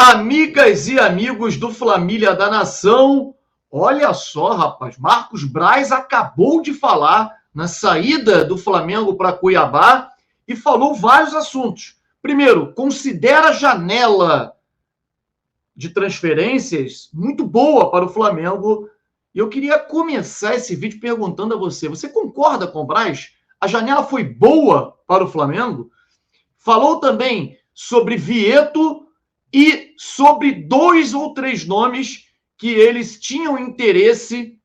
Fala, amigas e amigos do Família da Nação. Olha só, rapaz, Marcos Braz acabou de falar na saída do Flamengo para Cuiabá e falou vários assuntos. Primeiro, considera a janela de transferências muito boa para o Flamengo. E eu queria começar esse vídeo perguntando a você: você concorda com o Braz? A janela foi boa para o Flamengo? Falou também sobre Vieto e sobre 2 ou 3 nomes que eles tinham interesse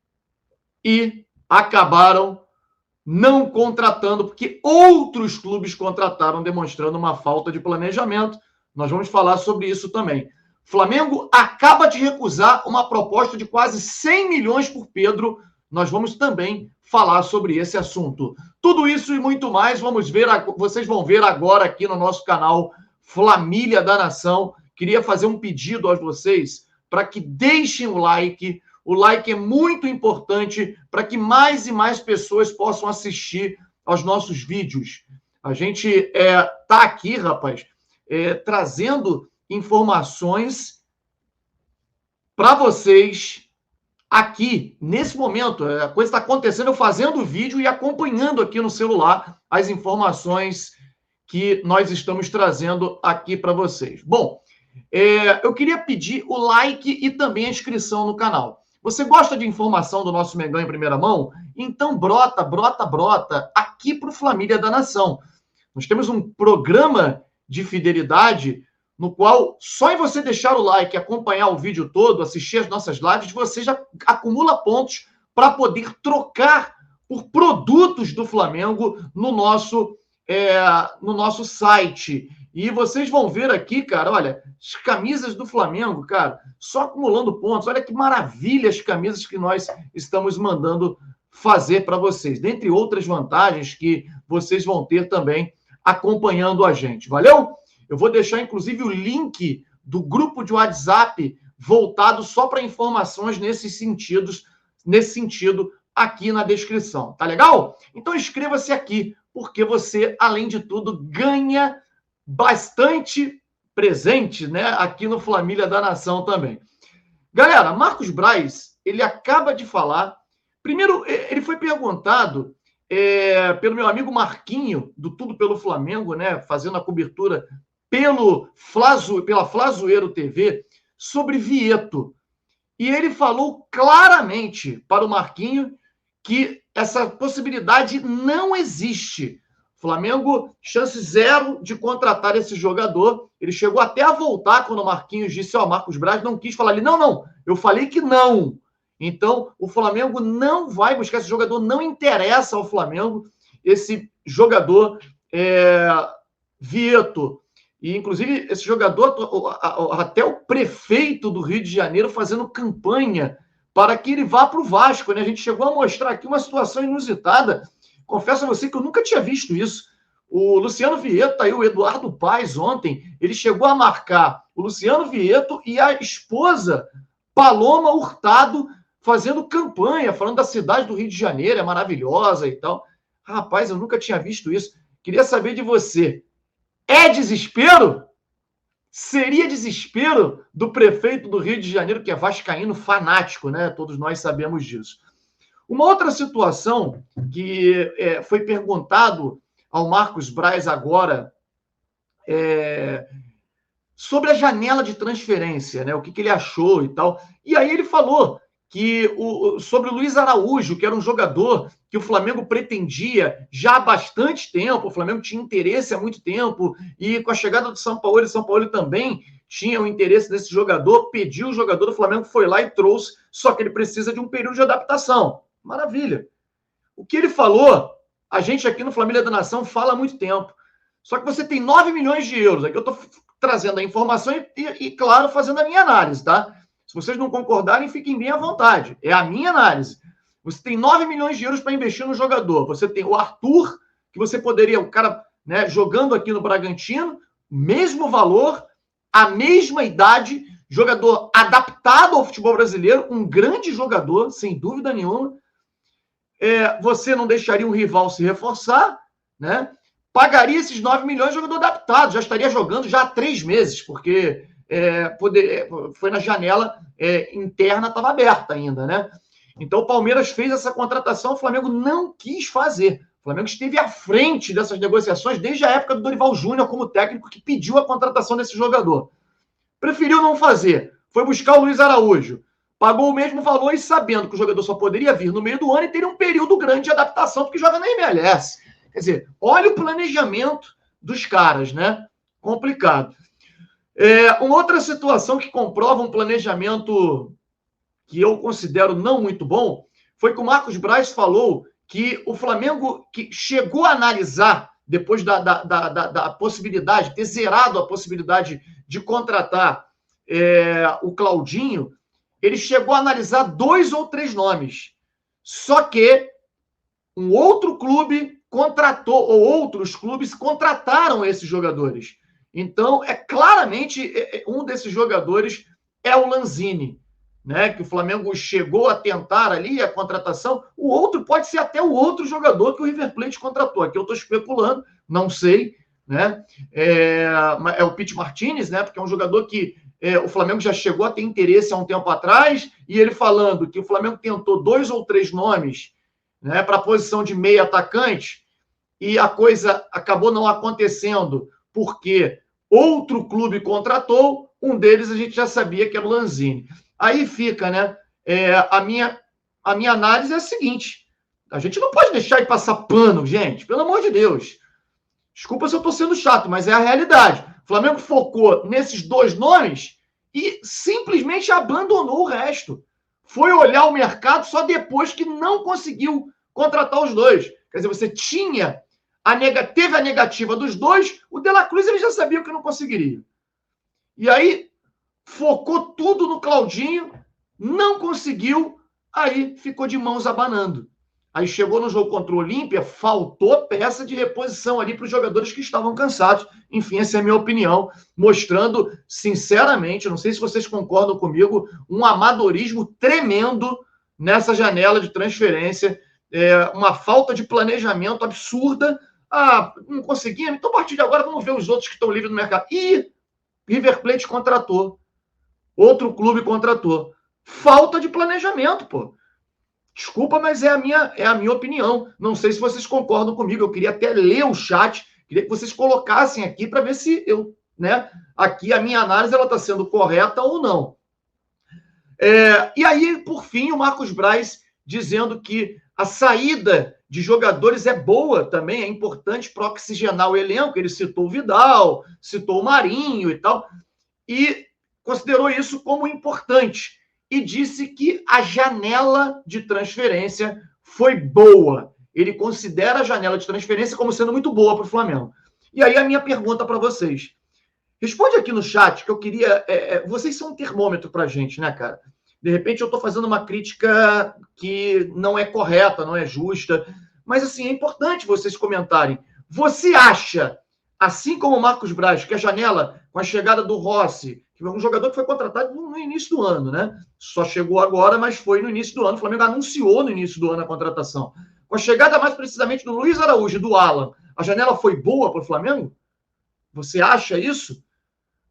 e acabaram não contratando, porque outros clubes contrataram, demonstrando uma falta de planejamento. Nós vamos falar sobre isso também. Flamengo acaba de recusar uma proposta de quase 100 milhões por Pedro. Nós vamos também falar sobre esse assunto. Tudo isso e muito mais vocês vão ver agora aqui no nosso canal Família da Nação. Queria fazer um pedido a vocês para que deixem o like. O like é muito importante para que mais e mais pessoas possam assistir aos nossos vídeos. A gente está aqui, rapaz, trazendo informações para vocês aqui, nesse momento. A coisa está acontecendo, eu fazendo o vídeo e acompanhando aqui no celular as informações que nós estamos trazendo aqui para vocês. Bom, eu queria pedir o like e também a inscrição no canal. Você gosta de informação do nosso Mengão em primeira mão? Então brota aqui para o Família da Nação. Nós temos um programa de fidelidade no qual só em você deixar o like, acompanhar o vídeo todo, assistir as nossas lives, você já acumula pontos para poder trocar por produtos do Flamengo no nosso site. E vocês vão ver aqui, cara, olha, as camisas do Flamengo, cara, só acumulando pontos. Olha que maravilha as camisas que nós estamos mandando fazer para vocês, dentre outras vantagens que vocês vão ter também acompanhando a gente. Valeu? Eu vou deixar, inclusive, o link do grupo de WhatsApp voltado só para informações nesse sentido aqui na descrição. Tá legal? Então inscreva-se aqui, porque você, além de tudo, ganha bastante presente, né, aqui no Família da Nação também. Galera, Marcos Braz, ele acaba de falar. Primeiro, ele foi perguntado pelo meu amigo Marquinho, do Tudo Pelo Flamengo, né, fazendo a cobertura pela Flazoeiro TV, sobre Vieto. E ele falou claramente para o Marquinho que essa possibilidade não existe. Flamengo, chance zero de contratar esse jogador. Ele chegou até a voltar quando o Marquinhos disse: Marcos Braz não quis falar ali. Não, eu falei que não. Então, o Flamengo não vai buscar esse jogador, não interessa ao Flamengo esse jogador Vieto. E, inclusive, esse jogador, até o prefeito do Rio de Janeiro fazendo campanha para que ele vá para o Vasco, né? A gente chegou a mostrar aqui uma situação inusitada. Confesso a você que eu nunca tinha visto isso. O Luciano Vieto, aí o Eduardo Paes ontem, ele chegou a marcar o Luciano Vieto e a esposa Paloma Hurtado fazendo campanha, falando da cidade do Rio de Janeiro, é maravilhosa e tal. Rapaz, eu nunca tinha visto isso. Queria saber de você. É desespero? Seria desespero do prefeito do Rio de Janeiro, que é vascaíno fanático, né? Todos nós sabemos disso. Uma outra situação que foi perguntado ao Marcos Braz agora sobre a janela de transferência, né? O que ele achou e tal. E aí ele falou que sobre o Luiz Araújo, que era um jogador que o Flamengo pretendia já há bastante tempo, o Flamengo tinha interesse há muito tempo, e com a chegada do São Paulo também tinha o interesse desse jogador, pediu o jogador, o Flamengo foi lá e trouxe, só que ele precisa de um período de adaptação. Maravilha. O que ele falou, a gente aqui no Família da Nação fala há muito tempo. Só que você tem 9 milhões de euros. Aqui eu estou trazendo a informação e, claro, fazendo a minha análise, tá? Se vocês não concordarem, fiquem bem à vontade. É a minha análise. Você tem 9 milhões de euros para investir no jogador. Você tem o Arthur, que você poderia, o cara, né, jogando aqui no Bragantino, mesmo valor, a mesma idade, jogador adaptado ao futebol brasileiro, um grande jogador, sem dúvida nenhuma. Você não deixaria um rival se reforçar, né? Pagaria esses 9 milhões de jogador adaptado, já estaria jogando já há 3 meses, porque foi na janela interna, estava aberta ainda, né? Então o Palmeiras fez essa contratação, o Flamengo não quis fazer. O Flamengo esteve à frente dessas negociações desde a época do Dorival Júnior como técnico que pediu a contratação desse jogador. Preferiu não fazer. Foi buscar o Luiz Araújo. Pagou o mesmo valor e sabendo que o jogador só poderia vir no meio do ano e teria um período grande de adaptação, porque joga na MLS. Quer dizer, olha o planejamento dos caras, né? Complicado. Uma outra situação que comprova um planejamento que eu considero não muito bom foi que o Marcos Braz falou que o Flamengo que chegou a analisar, depois da possibilidade, ter zerado a possibilidade de contratar o Claudinho, ele chegou a analisar 2 ou 3 nomes. Só que um outro clube contratou, ou outros clubes contrataram esses jogadores. Então, claramente, um desses jogadores é o Lanzini, né? Que o Flamengo chegou a tentar ali a contratação. O outro pode ser até o outro jogador que o River Plate contratou. Aqui eu estou especulando, não sei, né? É o Pete Martinez, né? Porque é um jogador que o Flamengo já chegou a ter interesse há um tempo atrás, e ele falando que o Flamengo tentou 2 ou 3 nomes, né, para a posição de meio atacante, e a coisa acabou não acontecendo porque outro clube contratou, um deles a gente já sabia que era o Lanzini. Aí fica, né? A minha análise é a seguinte: a gente não pode deixar de passar pano, gente, pelo amor de Deus. Desculpa se eu estou sendo chato, mas é a realidade. O Flamengo focou nesses 2 nomes e simplesmente abandonou o resto. Foi olhar o mercado só depois que não conseguiu contratar os 2. Quer dizer, você teve a negativa dos 2, o De La Cruz ele já sabia que não conseguiria. E aí focou tudo no Claudinho, não conseguiu, aí ficou de mãos abanando. Aí chegou no jogo contra o Olímpia, faltou peça de reposição ali para os jogadores que estavam cansados. Enfim, essa é a minha opinião, mostrando, sinceramente, não sei se vocês concordam comigo, um amadorismo tremendo nessa janela de transferência, uma falta de planejamento absurda. Não conseguimos, então a partir de agora vamos ver os outros que estão livres no mercado. E River Plate contratou, outro clube contratou. Falta de planejamento, pô. Desculpa, mas é a minha opinião. Não sei se vocês concordam comigo. Eu queria até ler o chat, queria que vocês colocassem aqui para ver se aqui a minha análise está sendo correta ou não. E aí, por fim, o Marcos Braz dizendo que a saída de jogadores é boa também, é importante para oxigenar o elenco. Ele citou o Vidal, citou o Marinho e tal, e considerou isso como importante. E disse que a janela de transferência foi boa. Ele considera a janela de transferência como sendo muito boa para o Flamengo. E aí a minha pergunta para vocês. Responde aqui no chat, que eu queria... vocês são um termômetro para a gente, né, cara? De repente eu estou fazendo uma crítica que não é correta, não é justa, mas assim, é importante vocês comentarem. Você acha, assim como o Marcos Braz, que a janela, com a chegada do Rossi, que é um jogador que foi contratado no início do ano, né? Só chegou agora, mas foi no início do ano. O Flamengo anunciou no início do ano a contratação. Com a chegada, mais precisamente, do Luiz Araújo e do Alan, a janela foi boa para o Flamengo? Você acha isso?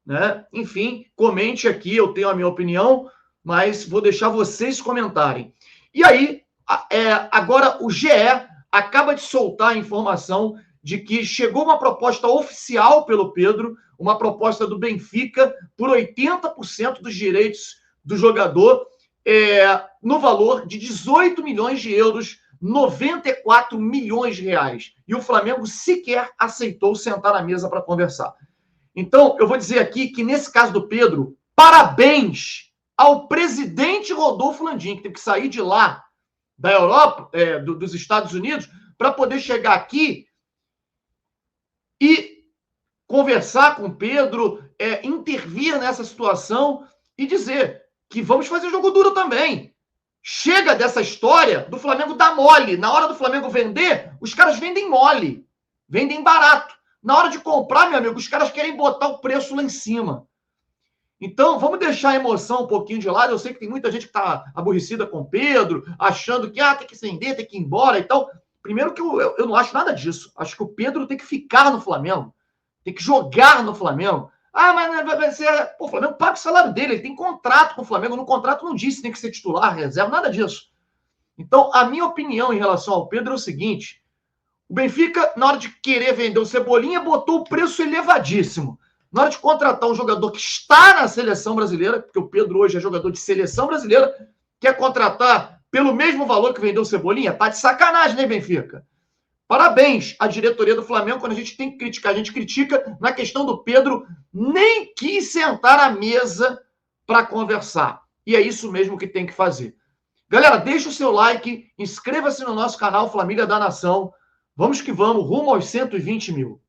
Né? Enfim, comente aqui, eu tenho a minha opinião, mas vou deixar vocês comentarem. E aí, agora o GE acaba de soltar a informação de que chegou uma proposta oficial pelo Pedro, uma proposta do Benfica, por 80% dos direitos do jogador, no valor de 18 milhões de euros, 94 milhões de reais. E o Flamengo sequer aceitou sentar na mesa para conversar. Então, eu vou dizer aqui que, nesse caso do Pedro, parabéns ao presidente Rodolfo Landim, que teve que sair de lá, da Europa, dos Estados Unidos, para poder chegar aqui e conversar com o Pedro, intervir nessa situação e dizer que vamos fazer jogo duro também. Chega dessa história do Flamengo dar mole. Na hora do Flamengo vender, os caras vendem mole, vendem barato. Na hora de comprar, meu amigo, os caras querem botar o preço lá em cima. Então, vamos deixar a emoção um pouquinho de lado. Eu sei que tem muita gente que está aborrecida com o Pedro, achando que tem que vender, tem que ir embora e tal. Primeiro que eu não acho nada disso. Acho que o Pedro tem que ficar no Flamengo, tem que jogar no Flamengo. Ah, mas vai ser... Pô, o Flamengo paga o salário dele, ele tem contrato com o Flamengo. No contrato não disse que tem que ser titular, reserva, nada disso. Então, a minha opinião em relação ao Pedro é o seguinte: o Benfica, na hora de querer vender o Cebolinha, botou o preço elevadíssimo. Na hora de contratar um jogador que está na seleção brasileira, porque o Pedro hoje é jogador de seleção brasileira, quer contratar pelo mesmo valor que vendeu o Cebolinha? Tá de sacanagem, né, Benfica? Parabéns à diretoria do Flamengo. Quando a gente tem que criticar, a gente critica. Na questão do Pedro, nem quis sentar à mesa para conversar. E é isso mesmo que tem que fazer. Galera, deixa o seu like, inscreva-se no nosso canal Família da Nação. Vamos que vamos, rumo aos 120 mil.